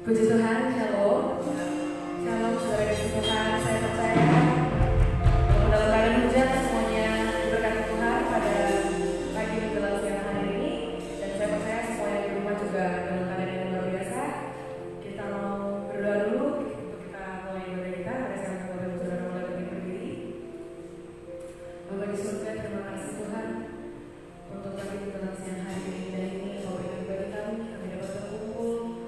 Puji Tuhan, shalom. Shalom, saudara kasih Tuhan. Saya percaya dalam keadaan hujan semuanya diberkati Tuhan pada pagi menjelang siang hari ini. Dan saya percaya semuanya di rumah juga dalam keadaan yang luar biasa. Kita mau berdoa dulu untuk kita mulai ibadah kita. Mari saya minta Bapak Ibu Saudara mulai berdiri. Bapak di surga, terima kasih Tuhan untuk pagi menjelang siang hari ini. Dan ini Bapak Ibu ibadah kami dapat berkumpul.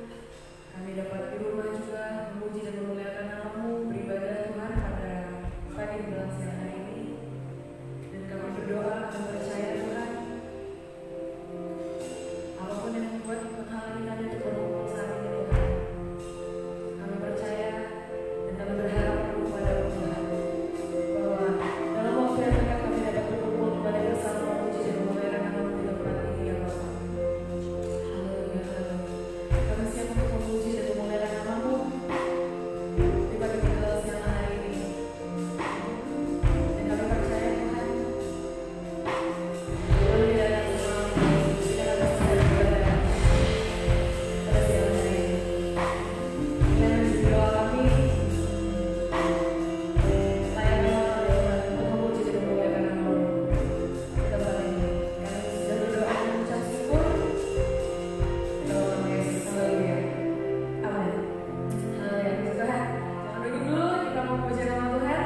Kami dapat di rumah juga memuji dan memuliakan nama-Mu, beribadah Tuhan pada pagi menjelang siang hari ini. Dan kami berdoa, kami percaya Tuhan, apapun yang membuat menghalangi kami untuk berkumpul saat ini Tuhan, kami percaya dan kami berharap kepada Tuhan bahwa dalam waktu yang dekat kami dapat berkumpul kembali bersama memuji dan memuliakan nama-Mu di tempat ini ya Bapa. Haleluya, haleluya. Kami siap untuk memuji dan memuliakan nama-Mu di pagi menjelang siang hari ini. Dan kami percaya Tuhan, Kau di dalam semua kita dapat beribadah pada siang hari ini. Dan doa kami layak Tuhan untuk memuji dan memuliakan nama-Mu di tempat ini. Kami sudah berdoa dan mengucap syukur dalam nama Yesus. Haleluya. Amin. Haleluya. Puji Tuhan. Jangan duduk dulu, kita mau memuji nama Tuhan.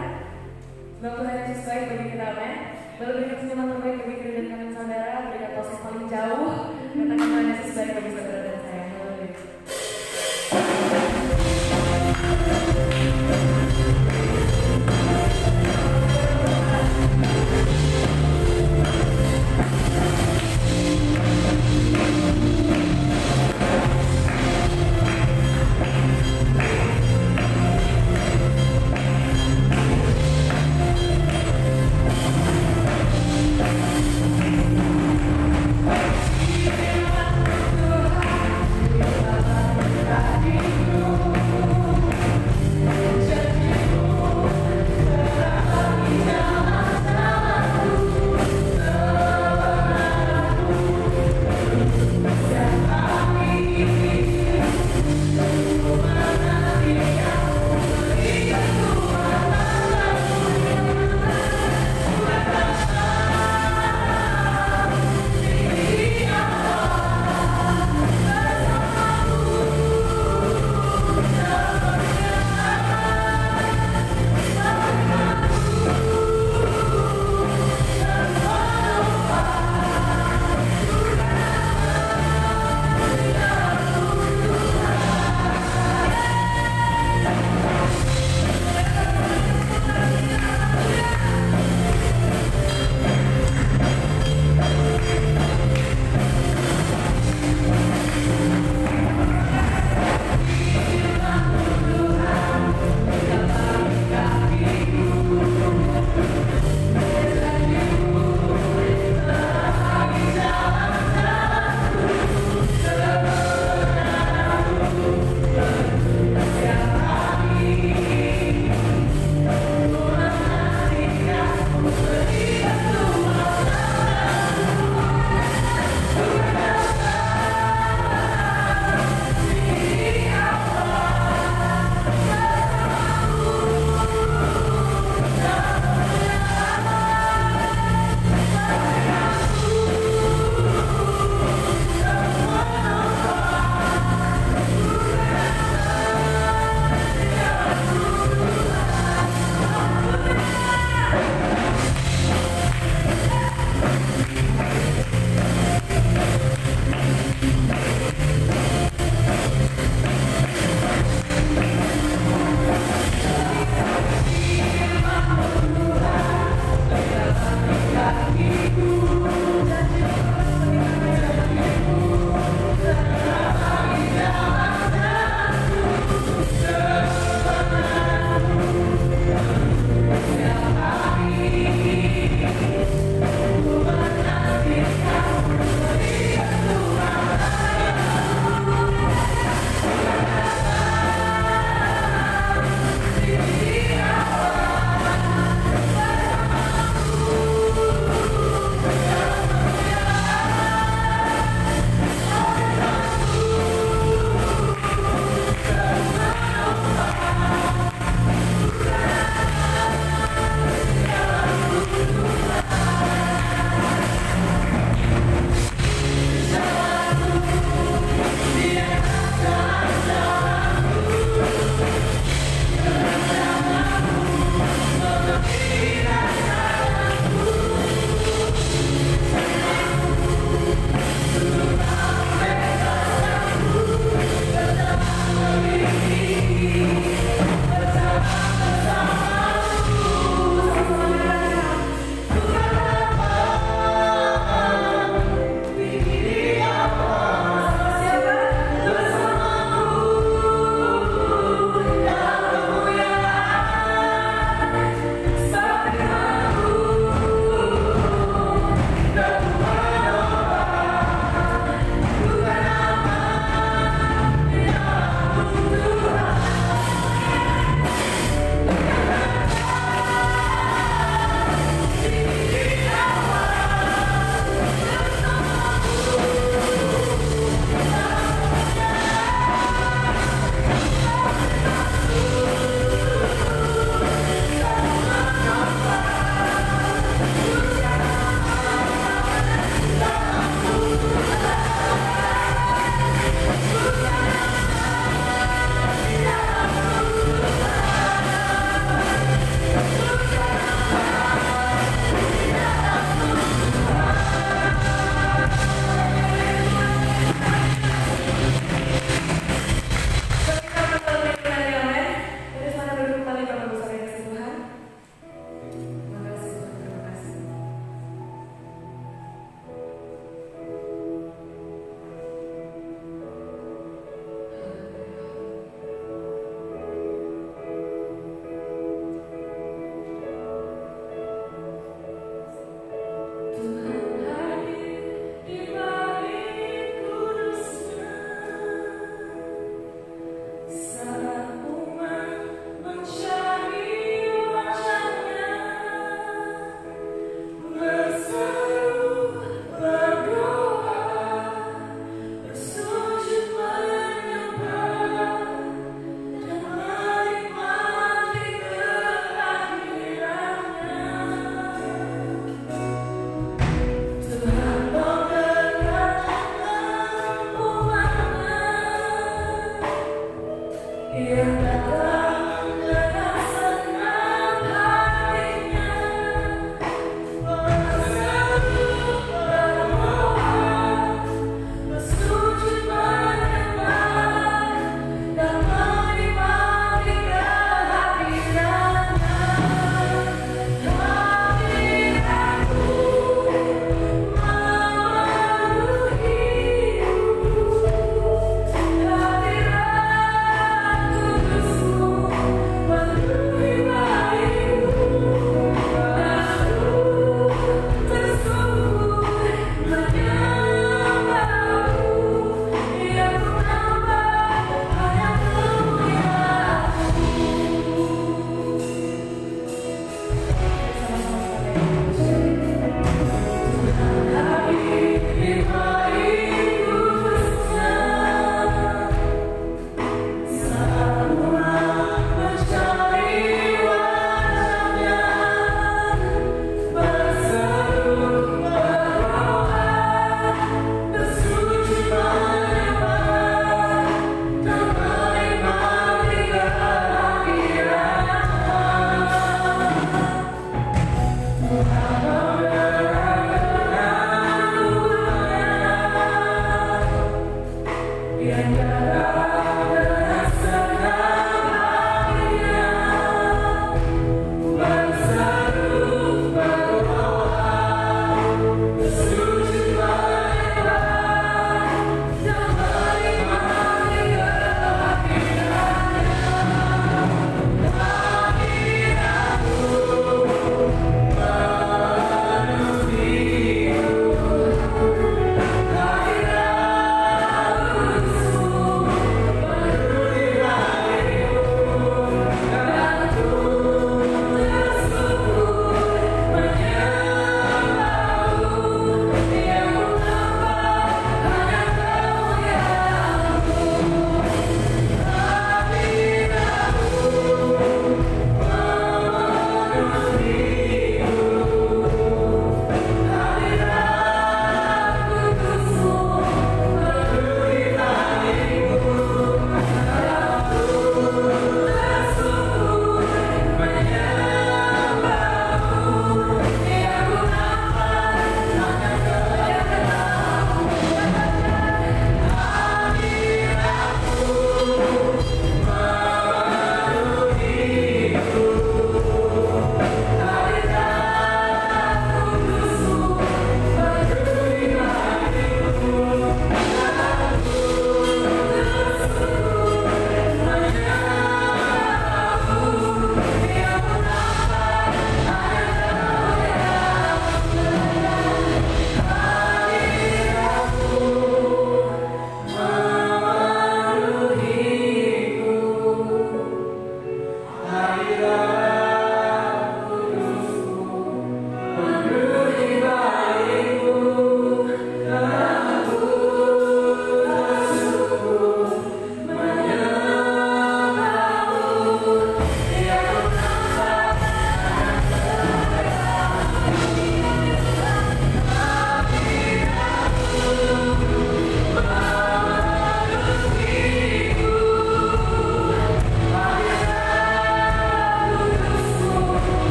Sebab Tuhan Yesus baik bagi kita, amin. Lalu berikan senyuman terbaik bagi diri dan kami saudara, berikan tos yang paling jauh. Katakan Tuhan Yesus baik bagi saudara dan saya. Haleluya. Tuhan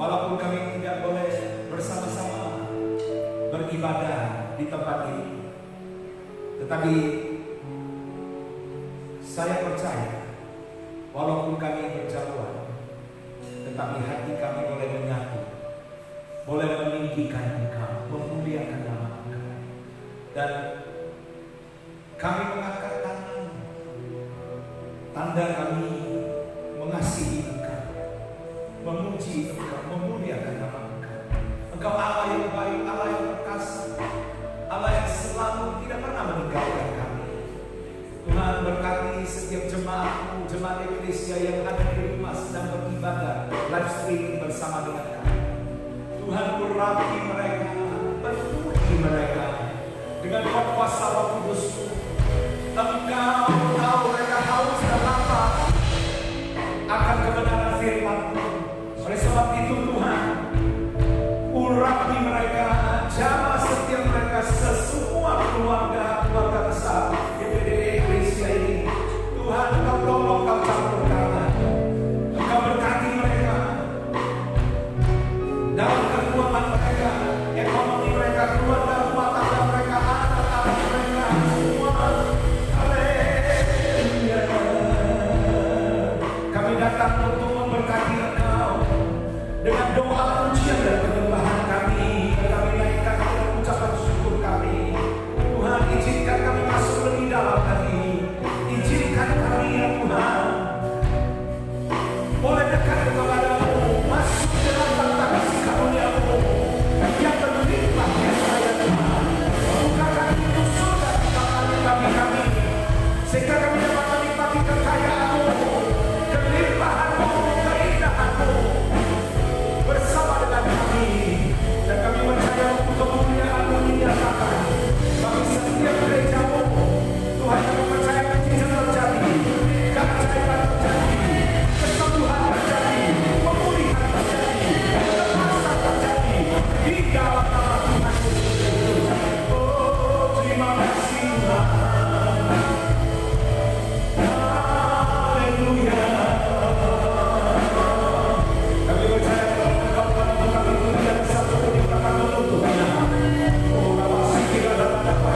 Walaupun kami tidak boleh bersama-sama beribadah di tempat ini, tetapi saya percaya walaupun kami berjauhan, tetapi hati kami boleh menyatu, boleh meninggikan Engkau, memuliakan nama Engkau, dan kami mengangkat tangan, tanda kami mengasihi Engkau, memuji Engkau, memuliakan nama Engkau. Engkau Allah yang baik, Allah yang perkasa, Allah yang selalu tidak pernah meninggalkan kami. Tuhan berkati setiap jemaatmu, jemaat Eklesia yang ada di rumah sedang beribadah live streaming bersama dengan kami. Tuhan urapi mereka, penuhi mereka dengan kuasa Roh Kudus-Mu. Engkau tahu mereka haus dan lapar akan kebenaran firman-Mu. Oleh sebab itu Tuhan, urapi mereka, jamah setiap mereka, sesemua keluarga besar GPD Eklesia ini. Tuhan, Engkau tolong, Engkau campur tangan, Engkau berkati mereka dalam keuangan mereka, ekonomi mereka, keluarga rumah tangga mereka, anak-anak mereka, semua. Haleluya. Kami datang untuk memberkati Engkau dengan doa, pujian dan penyembahan kami. Kami naikkan dengan ucapan syukur kami. Tuhan, izinkan kami masuk lebih dalam lagi. Izinkan kami ya Tuhan, boleh dekat kepada-Mu, masuk dalam tata kasih karunia-Mu yang berlimpah ya saya Tuhan. Bukakan pintu surga di bagi kami, sehingga kami dapat menikmati kekayaan-Mu, kelimpahan-Mu, keindahan-Mu bersama dengan kami. Dan kami percaya untuk kemuliaan-Mu dinyatakan bagi setiap gereja-Mu. Tuhan, kami percaya mujizat terjadi, keajaiban terjadi, kesembuhan terjadi, pemulihan terjadi, kelepasan terjadi di dalam nama Tuhan Yesus. Oh, terima kasih Tuhan. Haleluya. Kami percaya bahwa Engkau telah membuka pintu yang satu pun yang akan menutupnya. Oh, kasih kita dapat dapat.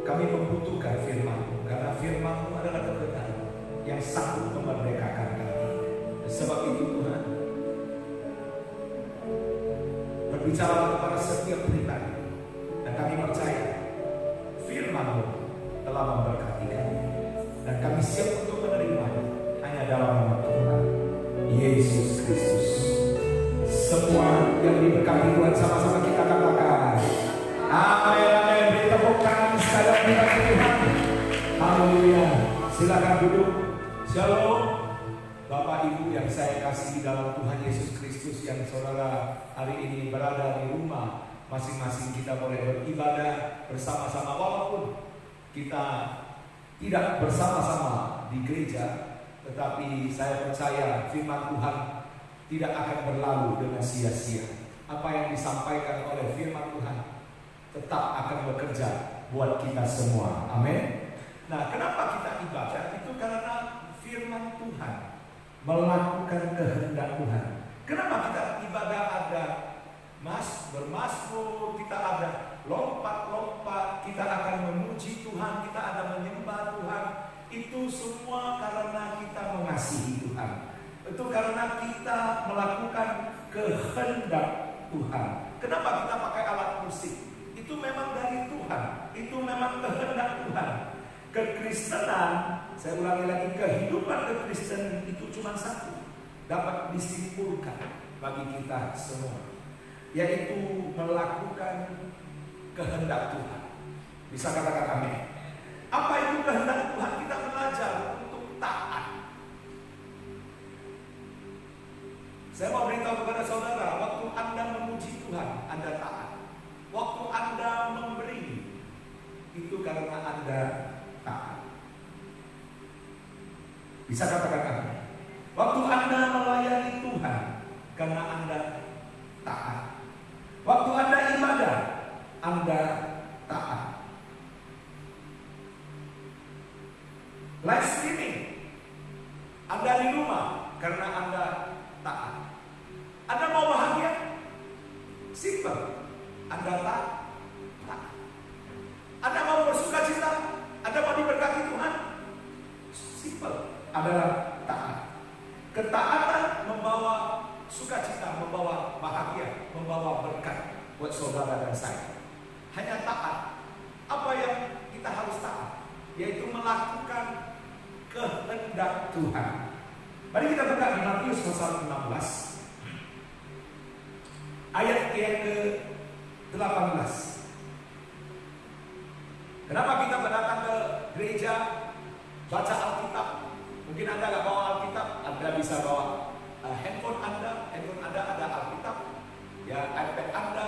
Kami membutuhkan firman-Mu, karena firman-Mu adalah kebenaran yang sanggup memerdekakan kami. Sebab itu Tuhan, berbicara kepada setiap pribadi, dan kami percaya firman-Mu telah memberkati kami, dan kami siap untuk menerimanya hanya dalam nama Tuhan Yesus Kristus. Semua yang diberkati Tuhan sama-sama kita katakan amin, amin. Beri tepuk tangan sekalian bagi Tuhan. Haleluya. Silakan duduk. Shalom. Bapak Ibu yang saya kasih dalam Tuhan Yesus Kristus, yang saudara hari ini berada di rumah masing-masing, kita boleh beribadah bersama-sama walaupun kita tidak bersama-sama di gereja, tetapi saya percaya firman Tuhan tidak akan berlalu dengan sia-sia. Apa yang disampaikan oleh firman Tuhan tetap akan bekerja buat kita semua. Amin. Nah, kenapa kita ibadah? Itu karena firman Tuhan melakukan kehendak Tuhan. Kenapa kita ibadah? Ada bermasmur, kita ada lompat-lompat, kita akan memuji Tuhan, kita ada menyembah Tuhan. Itu semua karena kita mengasihi Tuhan. Itu karena kita melakukan kehendak Tuhan. Kenapa kita pakai alat musik? Itu memang dari Tuhan. Itu memang kehendak Tuhan. Kekristenan, saya ulangi lagi, kehidupan kekristenan itu cuma satu, dapat disimpulkan bagi kita semua, yaitu melakukan kehendak Tuhan. Bisa katakan amin. Apa itu kehendak Tuhan? Kita belajar untuk taat. Saya mau beritahu kepada saudara, waktu Anda memuji Tuhan, Anda taat. Waktu Anda memberi, itu karena Anda taat. Bisa katakan amin. Waktu Anda melayani Tuhan, karena Anda taat. Waktu Anda ibadah, Anda taat. Live streaming, Anda di rumah, karena Anda taat. Anda mau bahagia? Simple. Anda taat. Anda mau bersuka cita? Anda mau diberkati Tuhan? Simple. Adalah taat. Ketaatan membawa sukacita, membawa bahagia, membawa berkat buat saudara dan saya. Hanya taat. Apa yang kita harus taat? Yaitu melakukan kehendak Tuhan. Mari kita buka di Matius pasal 16 ayat yang ke-18. Kenapa kita datang ke gereja baca Alkitab? Mungkin Anda nggak bawa Alkitab, Anda bisa bawa handphone Anda ada Alkitab, ya iPad Anda,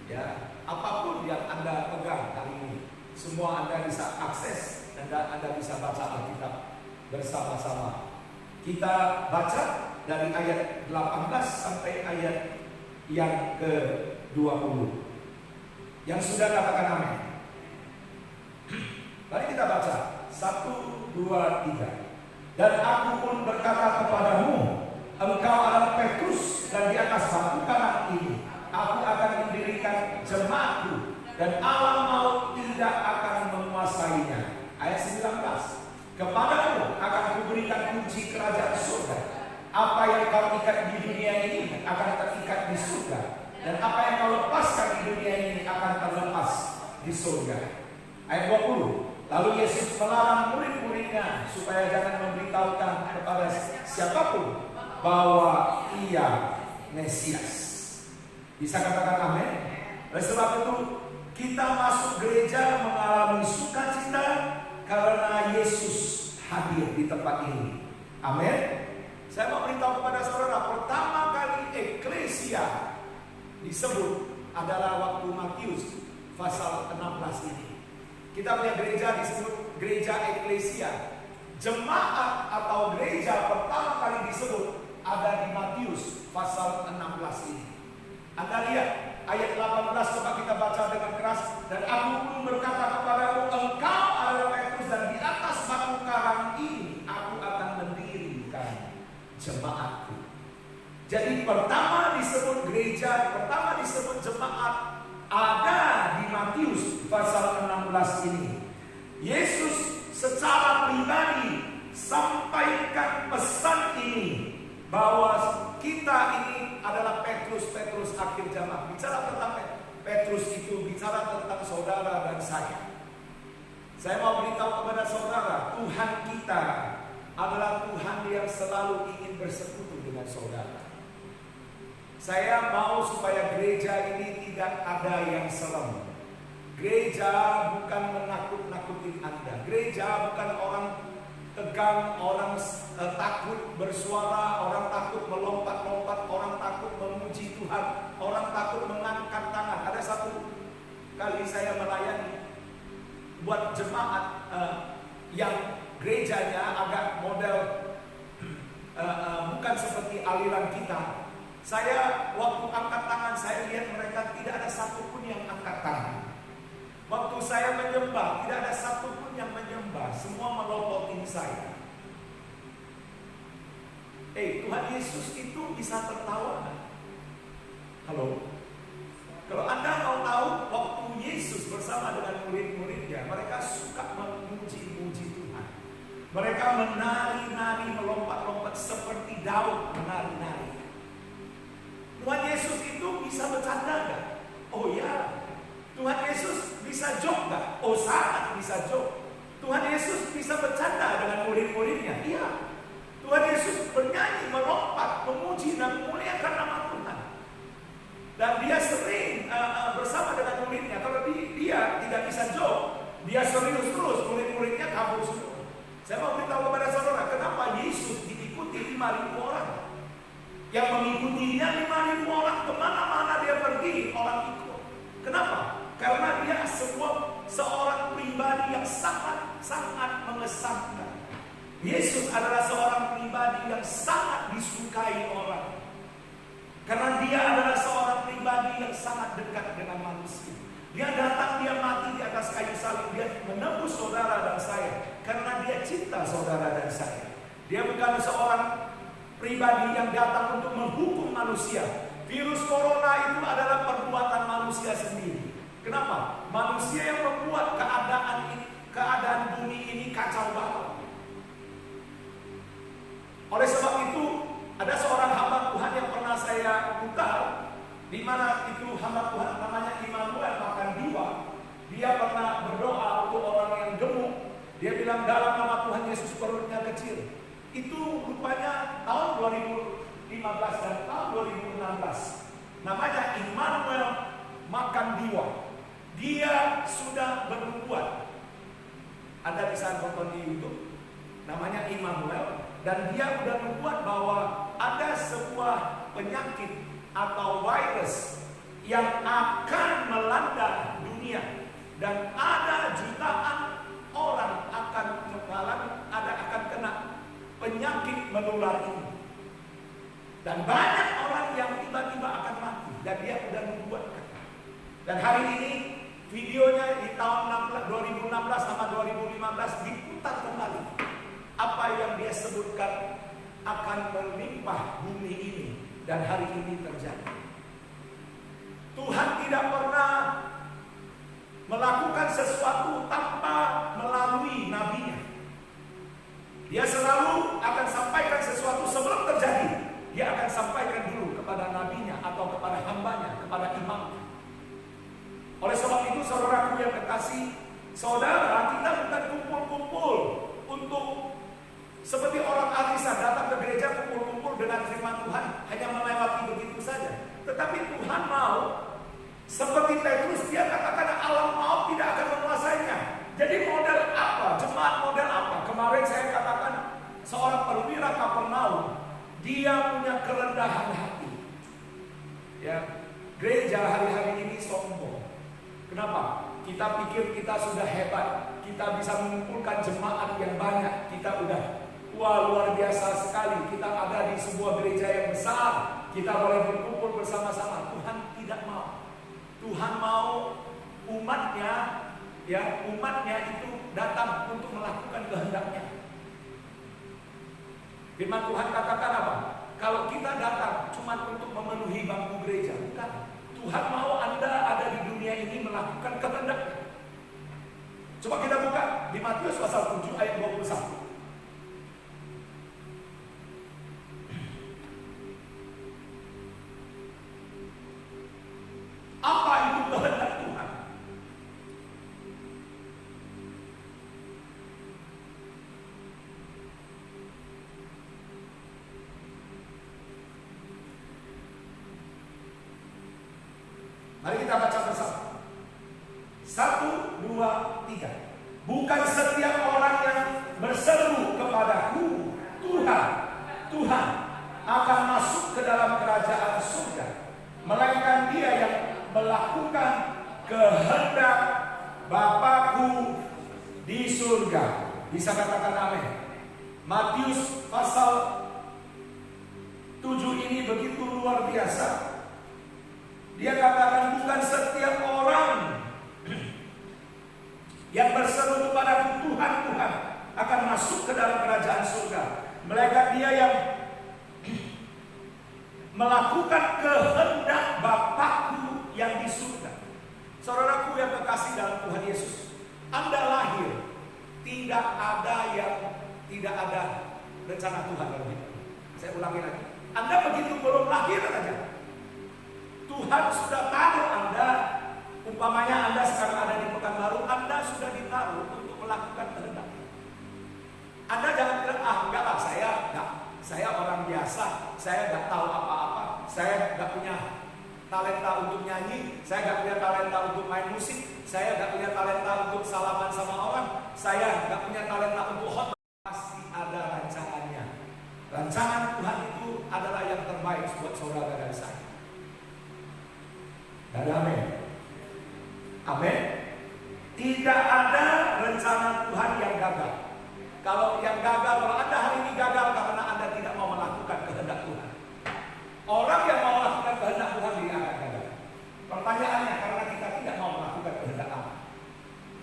ya apapun yang Anda pegang hari ini, semua Anda bisa akses dan Anda bisa baca Alkitab bersama-sama. Kita baca dari ayat 18 sampai ayat yang ke-20. Yang sudah katakan amin. Mari kita baca 1, 2, 3. Dan aku pun berkata kepadamu, engkau adalah Petrus, dan di atas batu karang ini aku akan mendirikan jemaatku, dan alam maut tidak akan menguasainya. Ayat 19. Kepadamu akan kuberikan kunci kerajaan surga. Apa yang kau ikat di dunia ini akan terikat di surga, dan apa yang kau lepaskan di dunia ini akan terlepas di surga. Ayat 20. Lalu Yesus melarang murid-muridnya supaya jangan memberitahukan kepada siapapun bahwa ia Mesias. Bisa katakan amin? Oleh sebab itu kita masuk gereja mengalami sukacita karena Yesus hadir di tempat ini. Amin. Saya mau beritahu kepada saudara, pertama kali eklesia disebut adalah waktu Matius pasal 16 ini. Kita punya gereja disebut gereja eklesia. Jemaat atau gereja pertama kali disebut ada di Matius pasal 16 ini. Anda lihat ayat 18, coba kita baca dengan keras. Dan aku pun berkata kepadamu, engkau adalah Petrus, dan di atas batu karang ini aku akan mendirikan jemaatku. Jadi pertama disebut gereja, pertama disebut jemaat ada di Matius pasal 16 ini. Yesus secara pribadi sampaikan pesan ini bahwa kita ini adalah Petrus akhir zaman. Bicara tentang Petrus itu bicara tentang saudara dan saya. Saya mau beritahu kepada saudara, Tuhan kita adalah Tuhan yang selalu ingin bersekutu dengan saudara. Saya mau supaya gereja ini tidak ada yang serem. Gereja bukan menakut-nakutin Anda. Gereja bukan orang tegang, orang takut bersuara, orang takut melompat-lompat, orang takut memuji Tuhan, orang takut mengangkat tangan. Ada satu kali saya melayani buat jemaat yang gerejanya agak model bukan seperti aliran kita. Saya waktu angkat tangan, saya lihat mereka tidak ada satupun yang angkat tangan. Waktu saya menyembah, tidak ada satupun yang menyembah. Semua melopotin saya. Tuhan Yesus itu bisa tertawa. Halo? Kalau Anda mau tahu, waktu Yesus bersama dengan murid-muridnya, mereka suka memuji-muji Tuhan. Mereka menari-nari, melompat-lompat seperti Daud menari-nari. Tuhan Yesus itu bisa bercanda gak? Oh ya. Tuhan Yesus bisa joke gak? Oh sangat bisa joke. Tuhan Yesus bisa bercanda dengan murid-muridnya? Iya. Tuhan Yesus bernyanyi, melompat, memuji dan memuliakan nama Tuhan. Dan dia sering bersama dengan muridnya. Kalau dia tidak bisa joke, dia serius terus, murid-muridnya kabur semua. Saya mau beritahu kepada saudara, kenapa Yesus diikuti 5.000 orang? Yang mengikutinya 5.000 orang, kemana-mana dia pergi, orang ikut. Kenapa? Karena dia seorang pribadi yang sangat mengesankan. Yesus adalah seorang pribadi yang sangat disukai orang. Karena dia adalah seorang pribadi yang sangat dekat dengan manusia. Dia datang, dia mati di atas kayu salib, dia menebus saudara dan saya. Karena dia cinta saudara dan saya. Dia bukan seorang pribadi yang datang untuk menghukum manusia. Virus corona itu adalah perbuatan manusia sendiri. Kenapa? Manusia yang membuat keadaan bumi ini kacau balau. Oleh sebab itu, ada seorang hamba Tuhan yang pernah saya putar, di mana itu hamba Tuhan namanya Immanuel makan diwa. Dia pernah berdoa untuk orang yang gemuk. Dia bilang dalam nama Tuhan Yesus perutnya kecil. Itu rupanya tahun 2015 dan tahun 2016. Namanya Immanuel makan diwa. Dia sudah bernubuat. Anda bisa nonton di YouTube. Namanya Immanuel. Dan dia sudah membuat bahwa ada sebuah penyakit atau virus yang akan melanda dunia. Dan ada jutaan orang akan kena penyakit menular ini. Dan banyak orang yang tiba-tiba akan mati. Dan dia sudah membuatkan. Dan hari ini videonya di tahun 2016 sama 2015 diputar kembali. Apa yang dia sebutkan akan melimpah bumi ini. Dan hari ini terjadi. Tuhan tidak pernah melakukan sesuatu tanpa melalui nabinya. Dia selalu akan sampaikan sesuatu sebelum terjadi. Dia akan sampaikan dulu kepada nabinya atau kepada hambanya, kepada imamnya. Oleh sebab itu saudaraku yang kekasih, saudara, kita bukan kumpul-kumpul untuk seperti orang arisan datang ke gereja kumpul-kumpul dengan firman Tuhan hanya melewati begitu saja. Tetapi Tuhan mau seperti Petrus, dia katakan alam maut tidak akan menguasainya. Jadi model apa? Jemaat model apa? Kemarin saya katakan seorang perwira Kapernaum, dia punya kerendahan hati. Ya, gereja hari-hari ini sombong. Kenapa? Kita pikir kita sudah hebat, kita bisa mengumpulkan jemaat yang banyak, kita udah luar biasa sekali. Kita ada di sebuah gereja yang besar, kita boleh berkumpul bersama-sama. Tuhan tidak mau. Tuhan mau umatnya itu datang untuk melakukan kehendaknya. Firman Tuhan katakan apa? Kalau kita datang cuma untuk memenuhi bangku gereja, bukan. Tuhan mau Anda ada di dunia ini melakukan kehendaknya. Coba kita buka di Matius pasal 7 ayat 21. Apa itu kehendak Tuhan? Mari kita baca bersama. 1, 2, 3. Bukan setiap orang yang berseru kepadaku, Tuhan, Tuhan, akan masuk ke dalam kerajaan surga, melainkan dia yang melakukan kehendak Bapakku di surga. Bisa katakan amin. Matius pasal 7 ini begitu luar biasa. Dia katakan bukan setiap orang yang berseru kepada Tuhan, Tuhan akan masuk ke dalam kerajaan surga, melainkan dia yang melakukan kehendak Bapakku yang di surga. Saudaraku yang kekasih dalam Tuhan Yesus, Anda lahir, tidak ada yang tidak ada rencana Tuhan dalam hidup. Saya ulangi lagi, Anda begitu belum lahir saja, Tuhan sudah taruh Anda. Umpamanya Anda sekarang ada di Pekanbaru, Anda sudah ditaruh untuk melakukan kehendak. Anda jangan bilang, enggak lah, saya orang biasa, saya nggak tahu apa-apa, saya nggak punya talenta untuk nyanyi, saya nggak punya talenta untuk main musik, saya nggak punya talenta untuk salaman sama orang, saya nggak punya talenta untuk khotbah. Pasti ada rancangannya. Rancangan Tuhan itu adalah yang terbaik buat saudara dan saya. Dan amin. Amin. Tidak ada rencana Tuhan yang gagal. Kalau yang gagal, kalau Anda hari ini gagal karena Anda tidak mau melakukan kehendak Tuhan. Orang yang mau melakukan kehendak Tuhan dia akan gagal. Pertanyaannya, karena kita tidak mau melakukan kehendak Allah,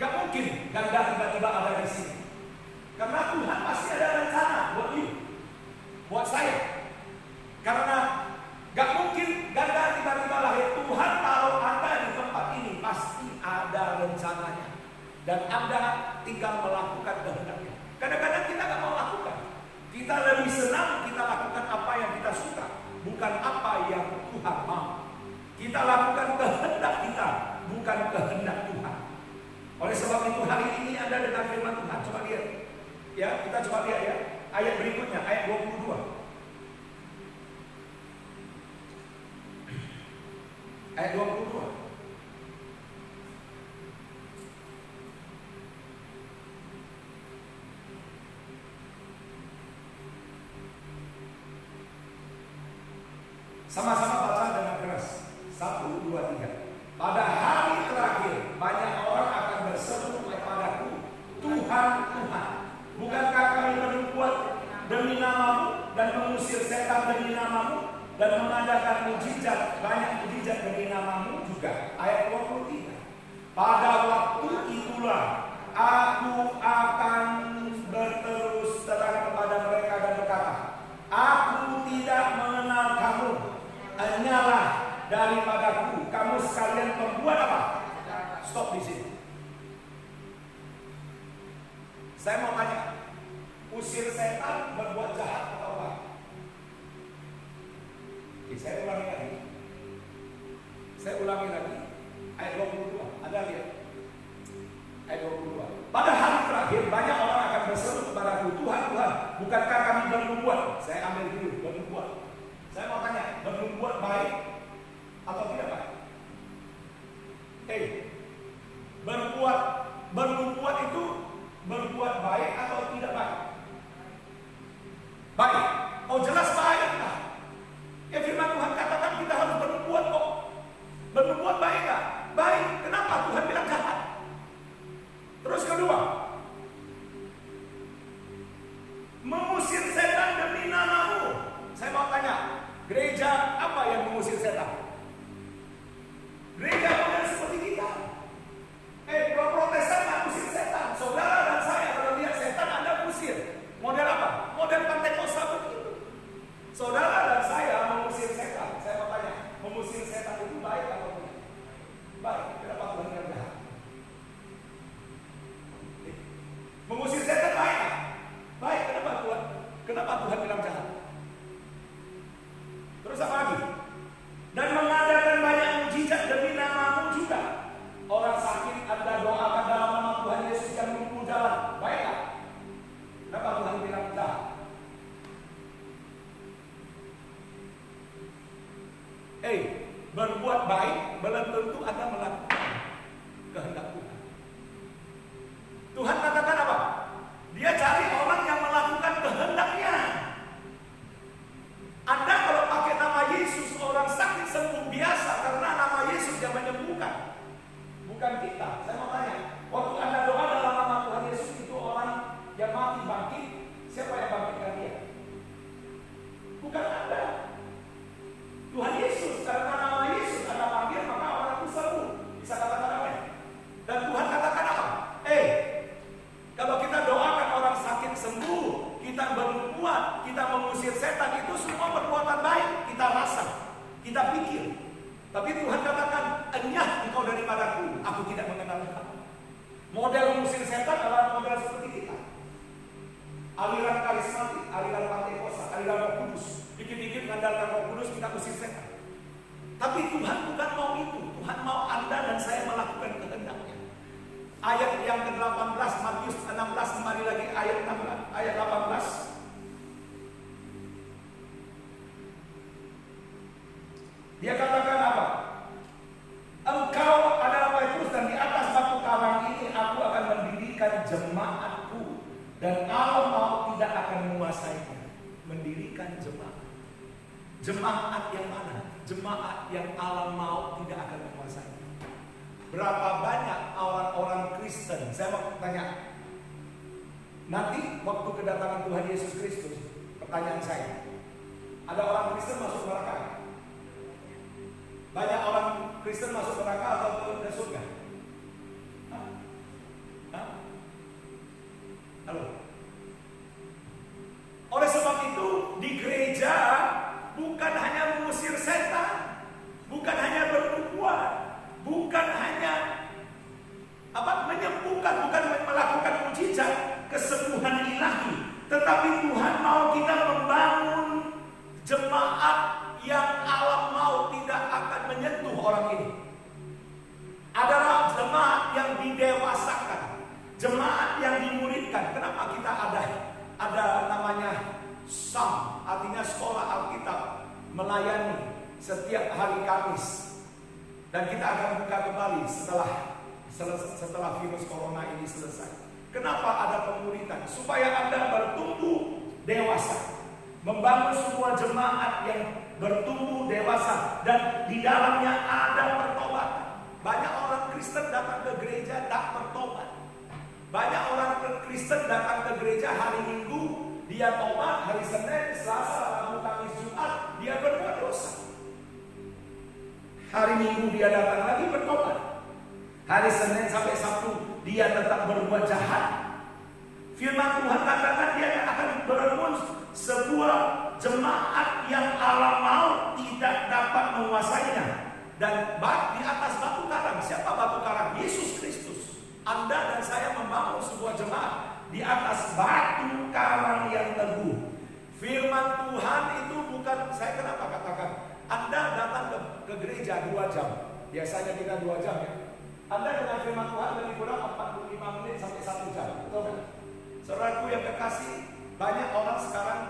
gak mungkin ganda tiba-tiba ada di sini. Karena Tuhan pasti ada rencana buat you, buat saya. Karena gak mungkin ganda tiba-tiba lahir. Tuhan taruh Anda di tempat ini, pasti ada rencananya. Dan Anda tinggal melakukan kehendaknya. Kadang-kadang kita gak mau lakukan. Kita lebih senang kita lakukan apa yang kita suka, bukan apa yang Tuhan mau. Kita lakukan kehendak kita, bukan kehendak Tuhan. Oleh sebab itu hari ini Anda dengar firman Tuhan. Coba lihat. Ya, kita coba lihat ya. Ayat berikutnya, ayat 22. Ayat 22. Sama-sama baca dengan keras. 1, 2, 3. Pada hari terakhir banyak orang akan berseru kepadaku, Tuhan, Tuhan, bukankah kami berbuat demi namamu dan mengusir setan demi namamu dan mengadakan mujizat, banyak mujizat demi namamu juga. Ayat 23. Pada waktu itulah aku akan berterus terang kepada mereka dan berkata, aku tidak mengenal kamu, hanyalah daripadaku kamu sekalian membuat apa? Stop di sini. Saya mau tanya, usir setan berbuat jahat atau apa? Oke, saya ulangi lagi. Ayat 22. Anda lihat. Ayat 22. Pada hari terakhir banyak orang akan berseru kepadaku, Tuhan, Tuhan, bukankah kami bernubuat? Saya ambil dulu, bernubuat. Saya mau tanya, bernubuat baik atau tidak baik? Bernubuat itu berbuat baik atau tidak baik? Baik. Oh, jelas baik lah. Ya, firman Tuhan katakan kita harus bernubuat kok. Bernubuat baik gak? Baik. Kenapa Tuhan bilang jahat? Terus kedua, mengusir setan demi namamu. Saya mau tanya, gereja apa yang mengusir setan? belum tentu Anda melakukan kehendak Tuhan. Tuhan katakan apa? Dia cari orang yang melakukan kehendaknya. Anda kalau pakai nama Yesus, orang sakit sembuh biasa karena nama Yesus yang menyembuhkan, bukan kita. Saya mau tanya, waktu Anda doa dalam nama Tuhan Yesus itu orang yang mati bangkit, siapa yang bangkitkan dia? Bukan Anda. Tuhan Yesus, karena nama Yesus Anda panggil maka orang itu sembuh. Bisa katakan apa? Dan Tuhan katakan apa? Kalau kita doakan orang sakit sembuh, kita berbuat, kita mengusir setan, itu semua perbuatan baik. Kita rasa, kita pikir. Tapi Tuhan katakan, enyah engkau daripadaku, aku tidak mengenal kamu. Model mengusir setan adalah model seperti kita. Aliran karismatik, aliran Pentekosta, aliran Roh Kudus. Dikit-dikit mengandalkan Roh Kudus, kita usir setan. Tapi Tuhan bukan mau itu. Tuhan mau Anda dan saya melakukan kehendaknya. Ayat yang ke-18, Matius 16, kembali lagi ayat 18, ayat 18. Dia katakan apa? Engkau adalah Petrus dan di atas batu karang ini aku akan mendirikan jemaatku dan alam maut tidak akan menguasainya. Mendirikan jemaat. Jemaat yang mana? Jemaat yang alam maut tidak akan menguasainya. Berapa banyak orang-orang Kristen? Saya mau tanya. Nanti waktu kedatangan Tuhan Yesus Kristus, pertanyaan saya, ada orang Kristen masuk neraka? Banyak orang Kristen masuk neraka atau ke surga? Halo. Oleh sebab itu di gereja bukan hanya mengusir setan, bukan hanya bernubuat, bukan hanya menyembuhkan, bukan melakukan mujizat kesembuhan ilahi, tetapi Tuhan mau kita membangun jemaat yang alam maut tidak akan menyentuh orang ini. Adalah jemaat yang didewasakan, jemaat yang dimuridkan. Kenapa kita ada namanya SAM, artinya sekolah Alkitab, melayani setiap hari Kamis. Dan kita akan buka kembali setelah virus corona ini selesai. Kenapa ada pemuridan? Supaya Anda bertumbuh dewasa, membangun sebuah jemaat yang bertumbuh dewasa dan di dalamnya ada pertobatan. Banyak orang Kristen datang ke gereja tak bertobat. Banyak orang Kristen datang ke gereja hari Minggu, dia tobat, hari Senin, Selasa, Rabu, Kamis, Jumat dia berbuat dosa. Hari Minggu dia datang lagi bertobat. Hari Senin sampai Sabtu dia tetap berbuat jahat. Firman Tuhan katakan dia akan berembun sebuah jemaat yang alam maut tidak dapat menguasainya. Dan di atas batu karang, siapa batu karang? Yesus Kristus. Anda dan saya membangun sebuah jemaat di atas batu karang yang teguh. Firman Tuhan itu bukan, saya kenapa katakan Anda datang ke gereja 2 jam. Biasanya kita 2 jam ya. Anda dengan firman Tuhan lebih kurang 45 menit sampai 1 jam. Betul kan? Saudaraku yang kekasih, banyak orang sekarang,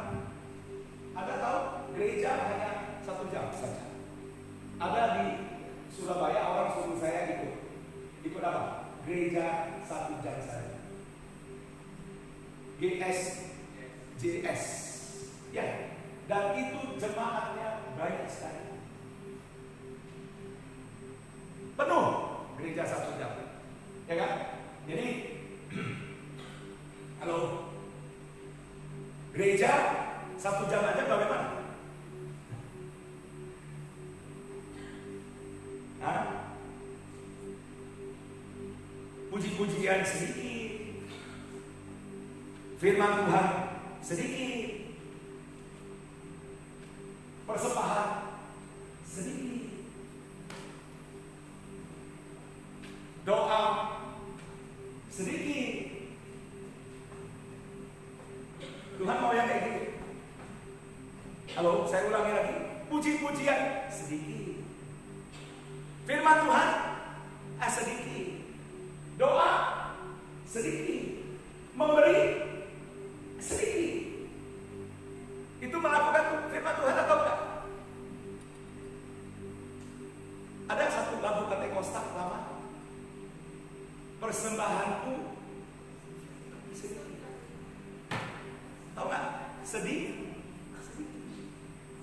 Anda tahu gereja hanya 1 jam saja. Ada di Surabaya orang suruh saya ikut apa? Gereja 1 jam saja. GSJS. Ya. Dan itu jemaatnya banyak sekali. Penuh gereja 1 jam. Ya kan? Jadi kalau gereja 1 jam aja bagaimana? Puji-pujian sedikit, firman Tuhan sedikit, persembahan sedikit, doa sedikit. Tuhan mau yang kayak gitu. Halo, saya ulangi lagi. Puji-pujian sedikit, firman Tuhan sedikit, doa sedikit, memberi sedikit. Itu melakukan firman Tuhan atau enggak? Ada satu persembahanku sedikit. Tahu nggak? Sedikit.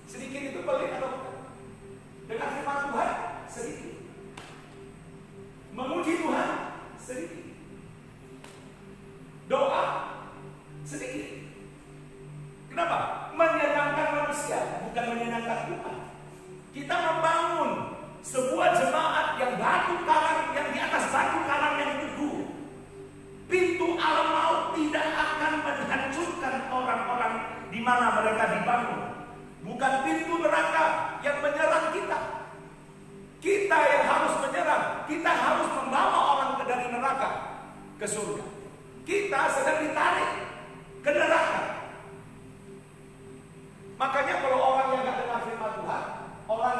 Sedikit itu pelit atau bukan? Dengan firman Tuhan sedikit. Memuji Tuhan sedikit. Doa sedikit. Kenapa? Menyenangkan manusia, bukan menyenangkan Tuhan. Kita membangun sebuah jemaat yang batu karang, yang di atas batu karang yang teguh. Pintu alam maut tidak akan menghancurkan orang-orang di mana mereka dibangun. Bukan pintu neraka yang menyerang kita. Kita yang harus menyerang. Kita harus membawa orang dari neraka ke surga. Kita sedang ditarik ke neraka. Makanya kalau orang yang gak dengar firman Tuhan, orang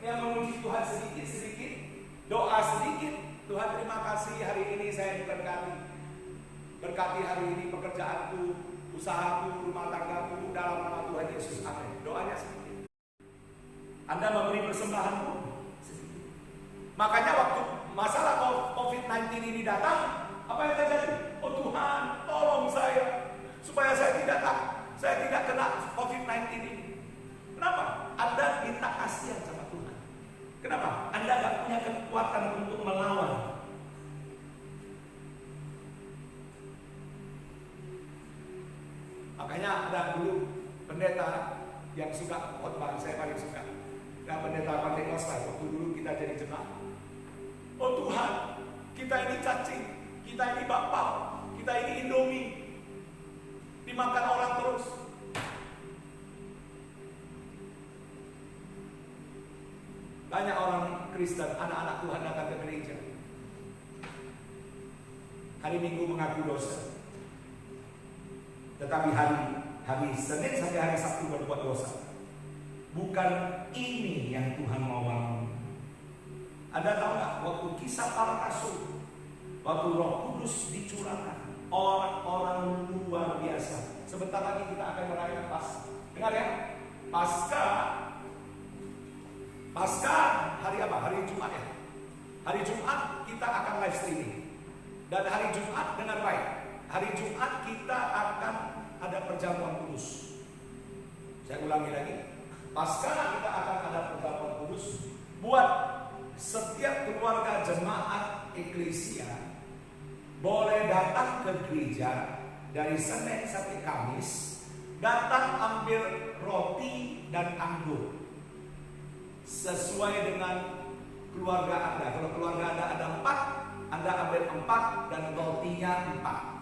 yang memuji Tuhan sedikit-sedikit, doa sedikit, Tuhan terima kasih hari ini saya diberkati. Berkati hari ini pekerjaanku, usahaku, rumah tanggaku, dalam nama Tuhan Yesus. Amin. Doanya sedikit. Anda memberi persembahan pun sedikit. Makanya waktu masalah COVID-19 ini datang, apa yang terjadi? Oh Tuhan, tolong saya supaya saya tidak kena COVID-19 ini. Kenapa? Anda minta kasihan sama Tuhan. Kenapa? Anda gak punya kekuatan untuk melawan. Makanya ada dulu pendeta yang suka khotbah, saya paling suka. Nah, pendeta Pentekostal waktu dulu kita jadi jemaat. Oh Tuhan, kita ini cacing, kita ini bapau, kita ini indomie, dimakan orang terus. Banyak orang Kristen, anak-anak Tuhan datang ke gereja. Hari Minggu mengaku dosa. Tetapi hari Senin sampai hari Sabtu berbuat dosa. Bukan ini yang Tuhan mau bangun. Anda tahu nggak? Waktu kisah para rasul, waktu Roh Kudus dicurahkan, orang-orang luar biasa. Sebentar lagi kita akan merayakan Paskah. Dengar ya, Paskah hari apa? Hari Jumat ya. Hari Jumat kita akan live streaming. Dan hari Jumat dengar baik. Hari Jumat kita akan ada perjamuan kudus. Saya ulangi lagi. Paskah kita akan ada perjamuan kudus. Buat setiap keluarga jemaat eklesia boleh datang ke gereja dari Senin sampai Kamis. Datang ambil roti dan anggur sesuai dengan keluarga Anda. Kalau keluarga Anda ada 4, Anda ambil 4 dan rotinya 4.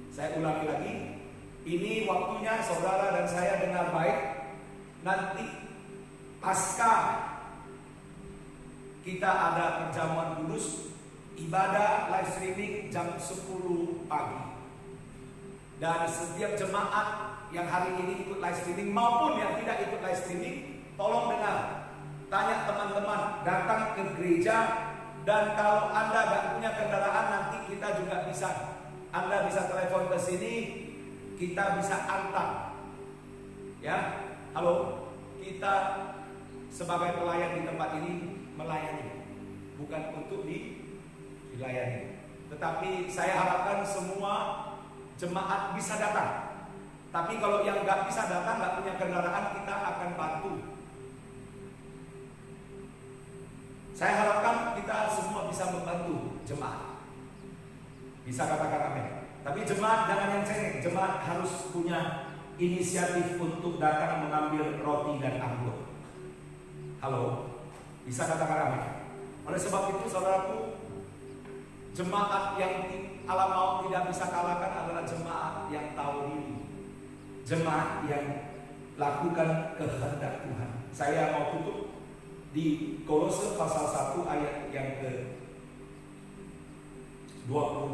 Saya ulangi lagi. Ini waktunya saudara dan saya dengar baik. Nanti Paskah kita ada perjamuan kudus, ibadah live streaming jam 10 pagi. Dan setiap jemaat yang hari ini ikut live streaming maupun yang tidak ikut live streaming, tolong dengar. Tanya teman-teman, datang ke gereja. Dan kalau Anda gak punya kendaraan, nanti kita juga bisa. Anda bisa telepon ke sini, kita bisa antar. Ya, halo, kita sebagai pelayan di tempat ini melayani, bukan untuk dilayani. Tetapi saya harapkan semua jemaat bisa datang. Tapi kalau yang gak bisa datang, gak punya kendaraan, kita akan bantu. Saya harapkan kita semua bisa membantu jemaat. Bisa katakan amin. Tapi jemaat jangan yang cengeng. Jemaat harus punya inisiatif untuk datang mengambil roti dan anggur. Halo, bisa katakan amin. Oleh sebab itu saudaraku, jemaat yang alam maut tidak bisa kalahkan adalah jemaat yang tahu diri. Jemaat yang lakukan kehendak Tuhan. Saya mau tutup di Kolose pasal 1 ayat yang ke 28.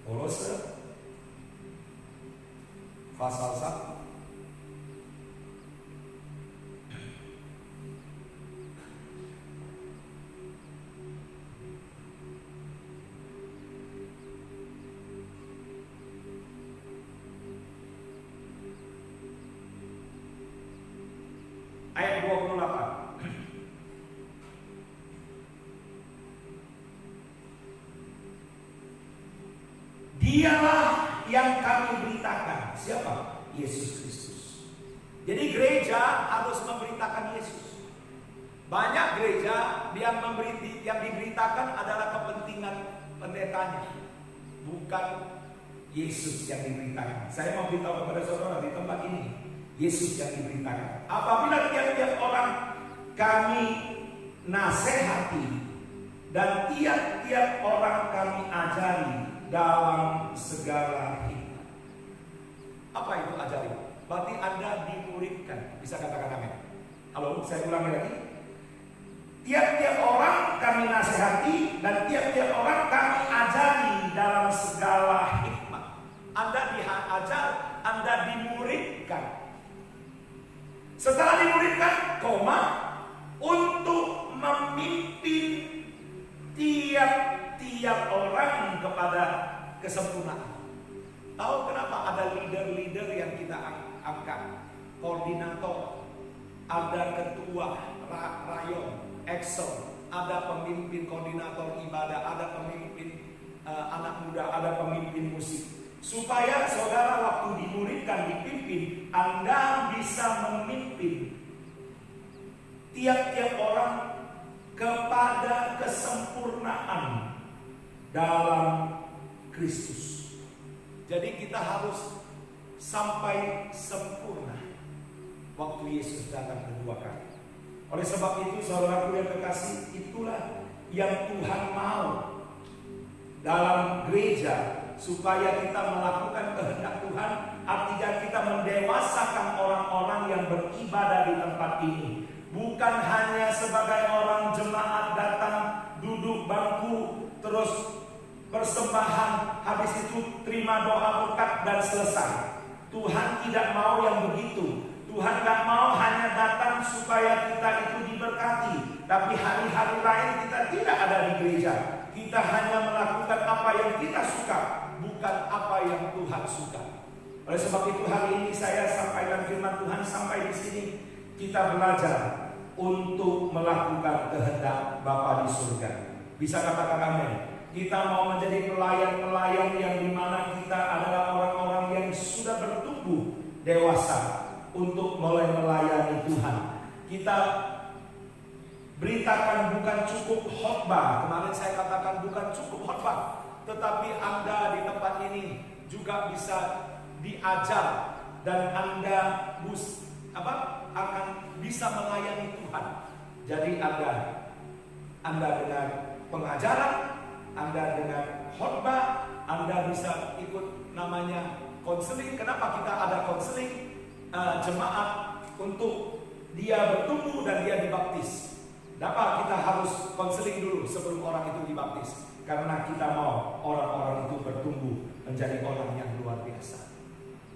Kolose pasal 1 ayat 28. Dialah yang kami beritakan. Siapa? Yesus Kristus. Jadi gereja harus memberitakan Yesus. Banyak gereja yang diberitakan adalah kepentingan pendetanya, bukan Yesus yang diberitakan. Saya mau beritahu kepada saudara di tempat ini, Yesus yang diberitakan. Apabila tiap-tiap orang kami nasihati dan tiap-tiap orang kami ajari dalam segala hikmat. Apa itu ajari? Berarti Anda dimuridkan. Bisa katakan amin. Halo, saya ulangi lagi. Tiap-tiap orang kami nasihati dan tiap-tiap orang kami ajari dalam segala hikmat. Anda diajar, Anda dimuridkan. Setelah dimuridkan, untuk memimpin tiap-tiap orang kepada kesempurnaan. Tahu kenapa ada leader-leader yang kita angkat? Koordinator, ada ketua rayon, Excel, ada pemimpin koordinator ibadah, ada pemimpin anak muda, ada pemimpin musik. Supaya saudara waktu dimuridkan, dipimpin, Anda bisa memimpin tiap-tiap orang kepada kesempurnaan dalam Kristus. Jadi kita harus sampai sempurna waktu Yesus datang kedua kali. Oleh sebab itu saudaraku yang kekasih, itulah yang Tuhan mau dalam gereja, supaya kita melakukan kehendak Tuhan. Artinya kita mendewasakan orang-orang yang beribadah di tempat ini. Bukan hanya sebagai orang jemaat datang, duduk bangku, terus persembahan, habis itu terima doa berkat dan selesai. Tuhan tidak mau yang begitu. Tuhan gak mau hanya datang supaya kita itu diberkati, tapi hari-hari lain kita tidak ada di gereja. Kita hanya melakukan apa yang kita suka, bukan apa yang Tuhan suka. Oleh sebab itu hari ini saya sampaikan firman Tuhan sampai di sini. Kita belajar untuk melakukan kehendak Bapa di surga. Bisa katakan amin. Kita mau menjadi pelayan-pelayan yang dimana kita adalah orang-orang yang sudah bertumbuh dewasa untuk mulai melayani Tuhan. Kita beritakan bukan cukup khotbah. Kemarin saya katakan bukan cukup khotbah, tetapi Anda di tempat ini juga bisa diajar dan Anda akan bisa melayani Tuhan. Jadi Anda dengan pengajaran, Anda dengan khotbah, Anda bisa ikut namanya konseling. Kenapa kita ada konseling jemaat untuk dia bertumbuh dan dia dibaptis? Kenapa kita harus konseling dulu sebelum orang itu dibaptis? Karena kita mau orang-orang itu bertumbuh menjadi orang yang luar biasa.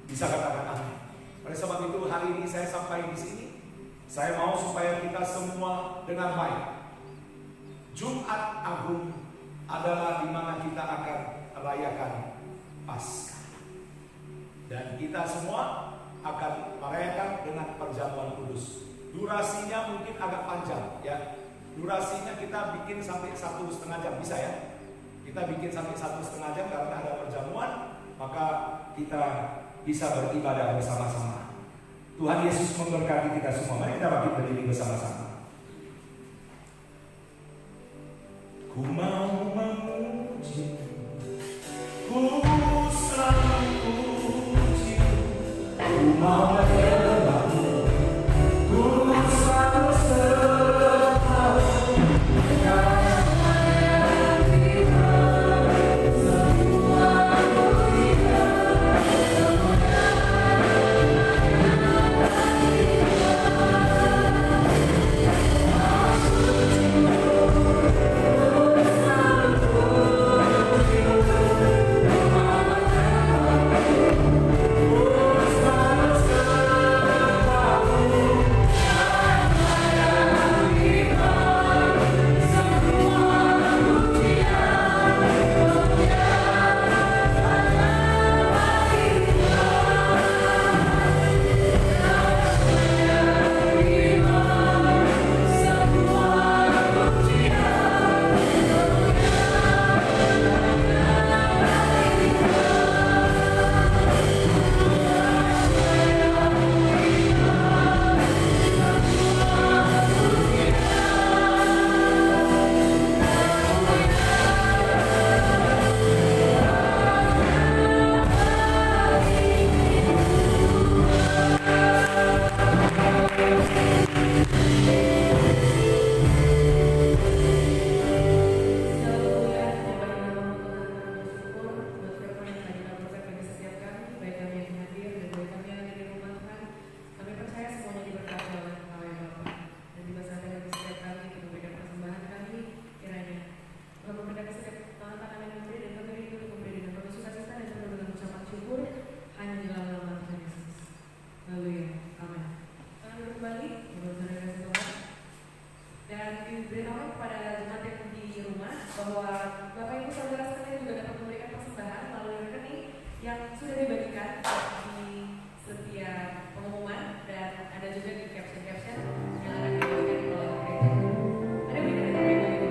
Bisa katakan amin. Oleh sebab itu hari ini saya sampai di sini. Saya mau supaya kita semua dengar baik. Jumat Agung adalah di mana kita akan merayakan Paskah. Dan kita semua akan merayakan dengan perjamuan kudus. Durasinya mungkin agak panjang ya. Durasinya kita bikin sampai 1,5 jam, bisa ya? Kita bikin sampai 1,5 jam karena ada perjamuan, maka kita bisa beribadah bersama-sama. Tuhan Yesus memberkati kita semua. Mari kita bangkit berdiri bersama-sama. Ku mau memuji, ku selalu puji, ku mau menyembahmu, ku selalu selalu bahwa Bapak Ibu Saudara sekalian juga dapat memberikan persembahan melalui rekening yang sudah dibagikan di setiap pengumuman, dan ada juga di caption-caption yang akan dibagikan oleh gereja. Ada berita dari Bapak Ibu?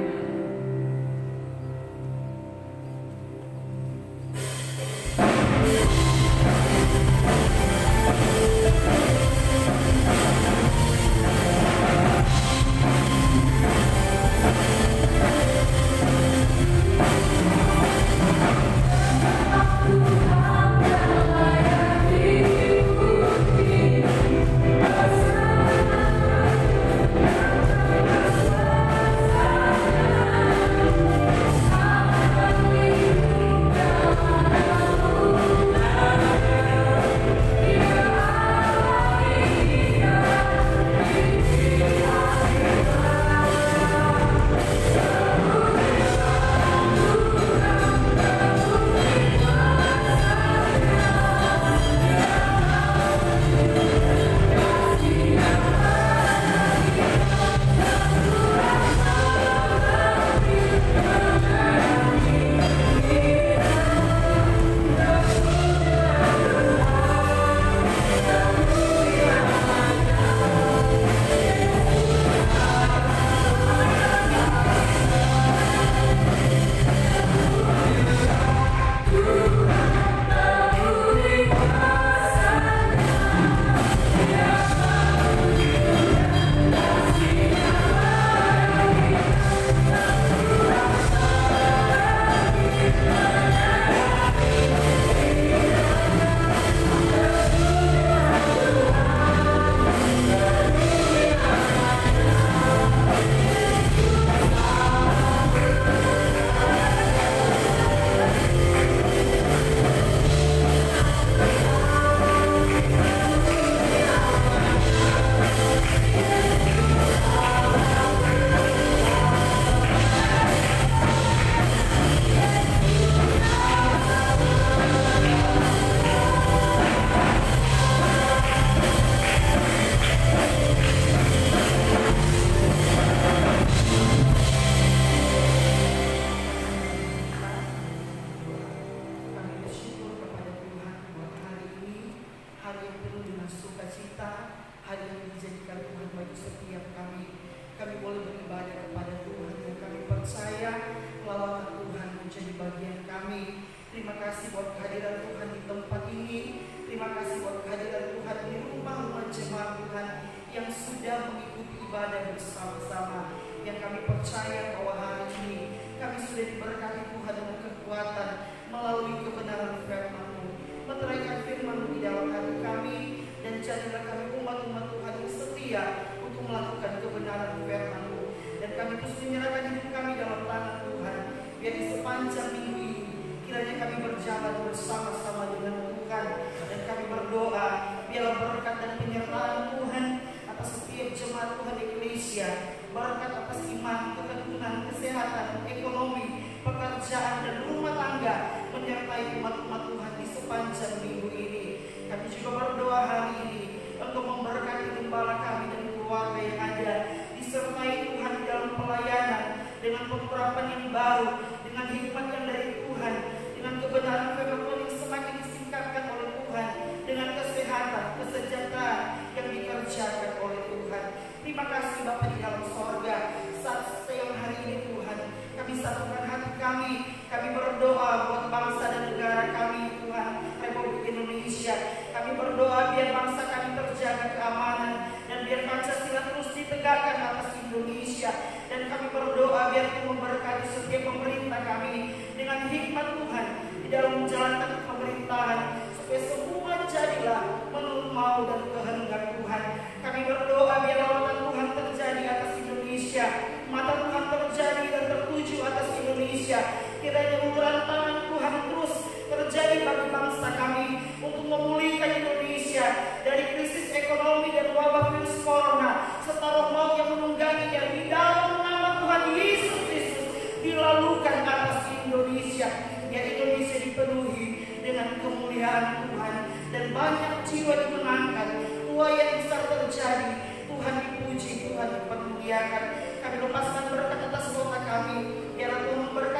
Tuhan dipermuliakan. Kami lepaskan berkat atas kota kami, biarlah Tuhan memberkati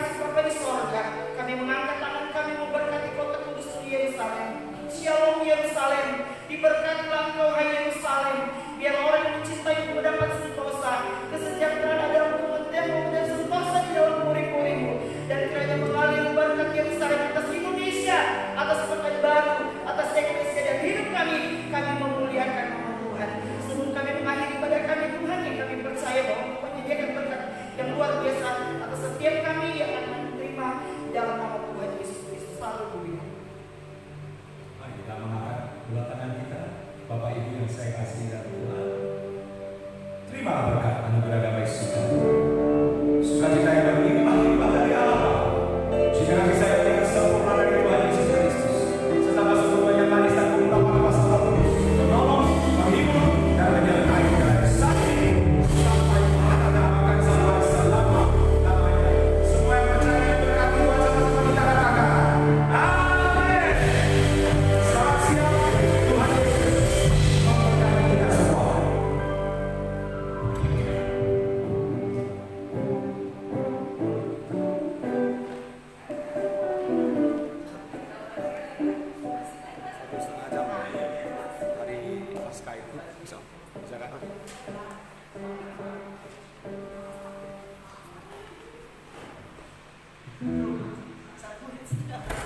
kasih Bapa di sorga, kami mengangkat tangan kami memberkati kota kudus Yerusalem. Shalom Yerusalem, diberkatilah engkau hai Yerusalem. Biar orang yang mencintai mendapat sentosa, kesejahteraan dalam kementerianmu dan sentosa di dalam puri-purimu. Dan kiranya mengalir berkat Yerusalem atas Indonesia, atas pekan baru, atas eklesia dan hidup kami memuliakan nama Tuhan. Sebelum kami mengakhiri pada kami Tuhan, yang kami percaya bahwa Engkau menyediakan berkat yang luar biasa atas setiap kami yang akan menerima dalam nama Tuhan Yesus Kristus. Haleluya. Mari kita mengangkat dua tangan kita. Bapak Ibu yang saya kasih dalam Tuhan, terima berkat anugerah damai sukacita yang berlimpah-limpah dari Allah. Jika kasih sayang yang sempurna dari Tuhan Yesus Kristus, serta sesungguhnya manis dan ungkapan kuasa Roh Kudus, menolong, menghibur, dan menyertai dari saat ini sampai makan sampai selama-lamanya. Semua yang percaya berkat Tuhan sama-sama kita katakan, amin. Selamat siang, Tuhan Yesus memberkati kita semua. Satu menit.